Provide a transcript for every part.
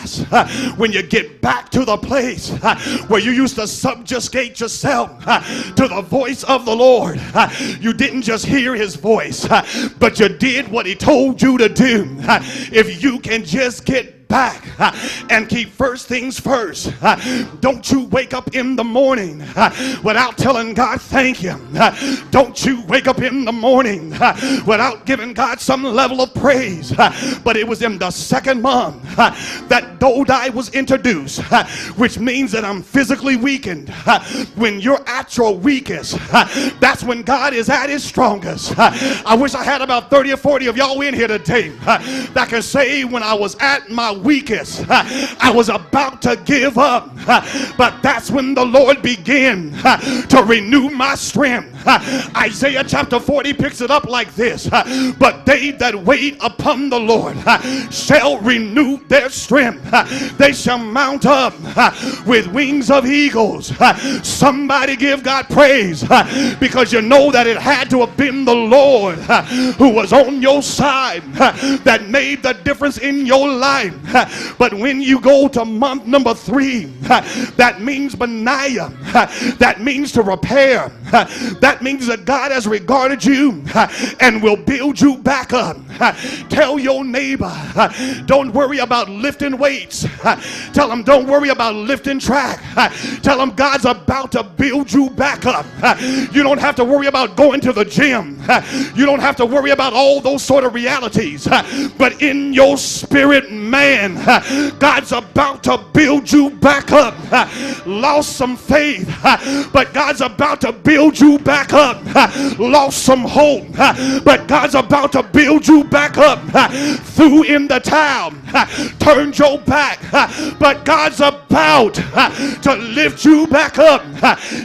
fast when you get back to the place where you used to subjugate yourself to the voice of the Lord. You didn't just hear his voice, but you did what he told you to do. If you can just get back and keep first things first. Don't you wake up in the morning without telling God thank you. Don't you wake up in the morning without giving God some level of praise. But it was in the second month that Dodai was introduced, which means that I'm physically weakened. When you're at your weakest, that's when God is at his strongest. I wish I had about 30 or 40 of y'all in here today that can say, when I was at my weakest, I was about to give up, but that's when the Lord began to renew my strength. Isaiah chapter 40 picks it up like this: but they that wait upon the Lord shall renew their strength. They shall mount up with wings of eagles. Somebody give God praise, because you know that it had to have been the Lord who was on your side that made the difference in your life. But when you go to month number 3, that means Benaiah. That means to repair. That means that God has regarded you and will build you back up. Tell your neighbor, don't worry about lifting weights. Tell them, don't worry about lifting track. Tell them God's about to build you back up. You don't have to worry about going to the gym. You don't have to worry about all those sort of realities. But in your spirit, man, God's about to build you back up. Lost some faith, but God's about to build you back up. Lost some hope, but God's about to build you back up. Threw in the towel, turned your back, but God's about to lift you back up.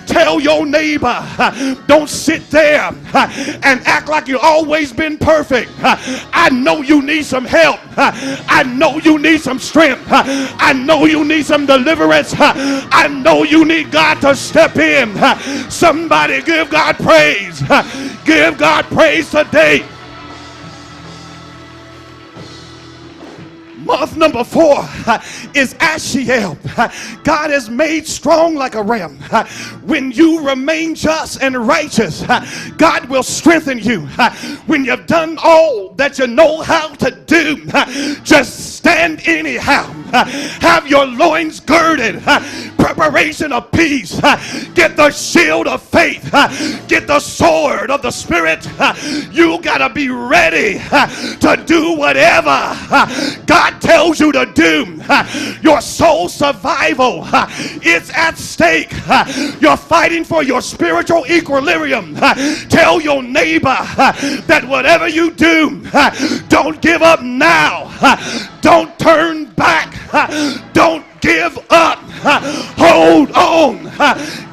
Tell your neighbor, don't sit there and act like you've always been perfect. I know you need some help. I know you need some strength. I know you need some deliverance. I know you need God to step in. Somebody give God praise. Give God praise today. Month number 4 is Ashiel. God is made strong like a ram. When you remain just and righteous, God will strengthen you. When you've done all that you know how to do, just stand anyhow. Have your loins girded. Preparation of peace. Get the shield of faith. Get the sword of the Spirit. You gotta be ready to do whatever God tells you to do. Your soul survival is at stake. You're fighting for your spiritual equilibrium. Tell your neighbor that whatever you do, don't give up now. Don't turn back. Don't give up. Hold on.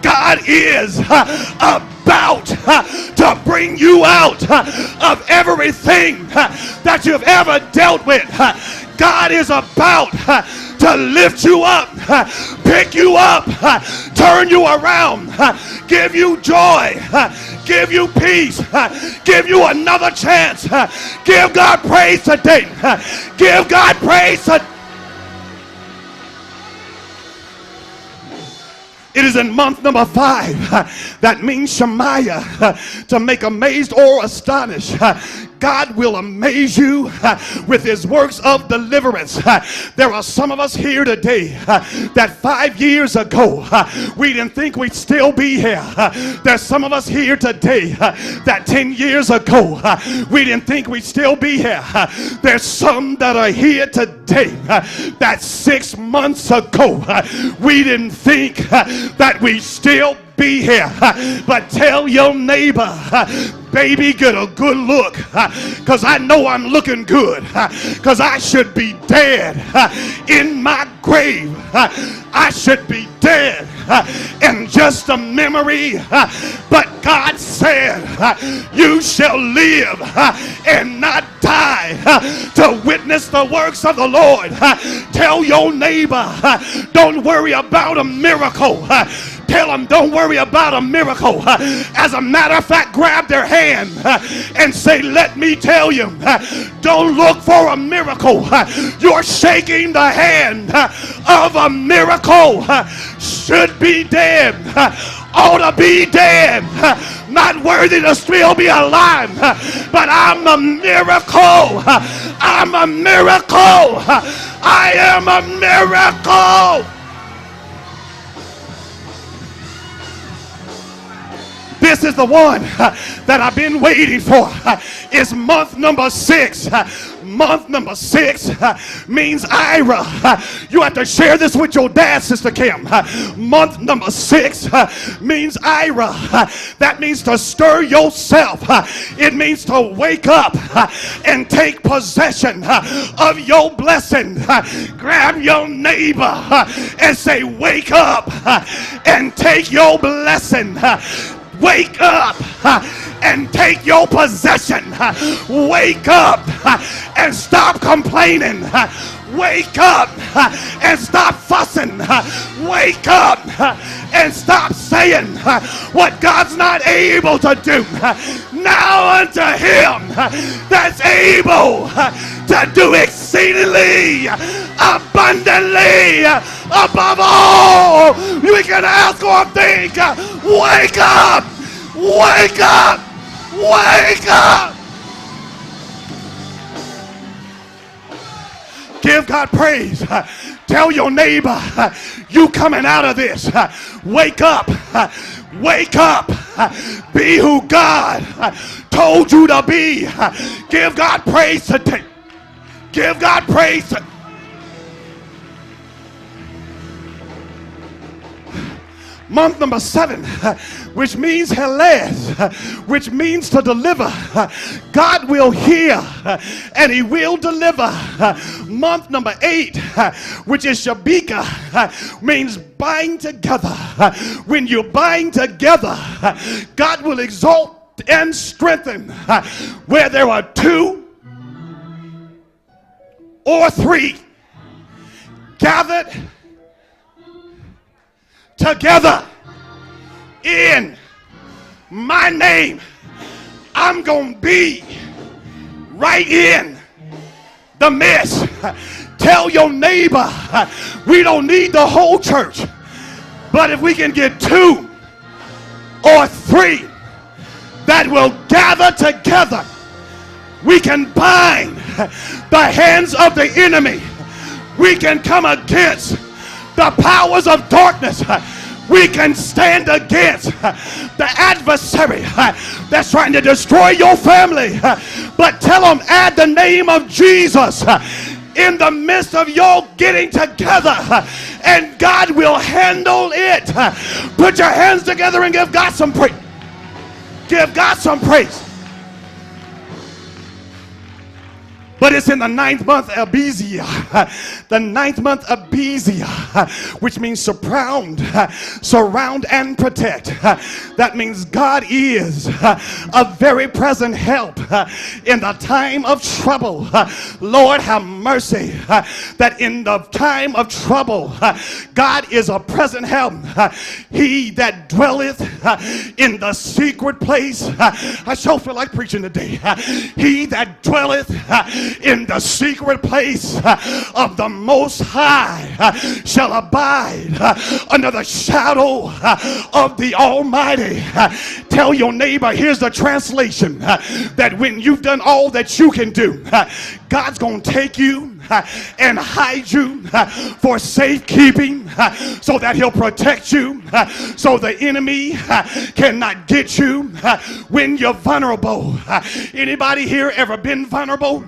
God is about to bring you out of everything that you've ever dealt with. God is about to lift you up, pick you up, turn you around, give you joy, give you peace, give you another chance. Give God praise today. Give God praise today. It is in month number 5. That means Shemaiah, to make amazed or astonished. God will amaze you with his works of deliverance. There are some of us here today that 5 years ago we didn't think we'd still be here. There's some of us here today that 10 years ago we didn't think we'd still be here. There's some that are here today that 6 months ago we didn't think that we'd still be here. But tell your neighbor, baby, get a good look, because I know I'm looking good, because I should be dead in my grave. I should be dead and just a memory, but God said you shall live and not die to witness the works of the Lord. Tell your neighbor, don't worry about a miracle. Tell them, don't worry about a miracle. As a matter of fact, grab their hand and say, let me tell you, don't look for a miracle. You're shaking the hand of a miracle. Should be dead, ought to be dead, not worthy to still be alive, but I'm a miracle. I'm a miracle. I am a miracle. This is the one that I've been waiting for. It's month number 6. Month number 6 means Ira. You have to share this with your dad, Sister Kim. Month number 6 means Ira. That means to stir yourself. It means to wake up and take possession of your blessing. Grab your neighbor and say, wake up and take your blessing. Wake up and take your possession. Wake up and stop complaining. Wake up and stop fussing. Wake up and stop saying what God's not able to do. Now unto him that's able to do exceedingly abundantly above all we can ask or think. Wake up! Wake up! Wake up! Give God praise. Tell your neighbor, you coming out of this. Wake up. Wake up. Be who God told you to be. Give God praise today. Give God praise today. Month number 7, which means Helez, which means to deliver. God will hear and he will deliver. Month number 8, which is Shabika, means bind together. When you bind together, God will exalt and strengthen. Where there are 2 or 3 gathered together in my name, I'm gonna be right in the midst. Tell your neighbor, we don't need the whole church, but if we can get 2 or 3 that will gather together, we can bind the hands of the enemy. We can come against the powers of darkness. We can stand against the adversary that's trying to destroy your family. But tell them, add the name of Jesus in the midst of your getting together, and God will handle it. Put your hands together and give God some praise. Give God some praise. But it's in the 9th month, Abizia. The 9th month, Abizia, which means surround and protect. That means God is a very present help in the time of trouble. Lord, have mercy that in the time of trouble, God is a present help. He that dwelleth in the secret place. I sure feel like preaching today. He that dwelleth in the secret place of the Most High shall abide under the shadow of the Almighty. Tell your neighbor, here's the translation, that when you've done all that you can do, God's gonna take you and hide you for safekeeping, so that he'll protect you, so the enemy cannot get you when you're vulnerable. Anybody here ever been vulnerable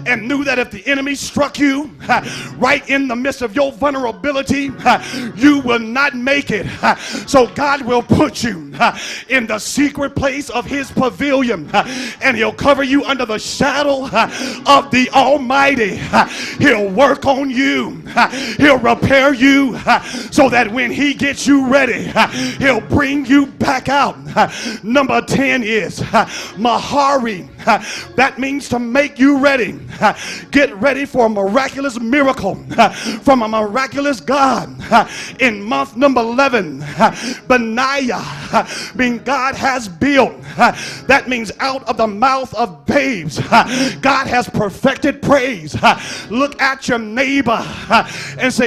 and knew that if the enemy struck you right in the midst of your vulnerability, you will not make it? So God will put you in the secret place of his pavilion, and he'll cover you under the shadow of the Almighty. He'll work on you. He'll repair you, so that when he gets you ready, he'll bring you back out. Number 10 is Mahari, That means to make you ready. Get ready for a miraculous miracle from a miraculous God. In month number 11, Benaiah, being God has built. That means out of the mouth of babes, God has perfected praise. Look at your neighbor and say,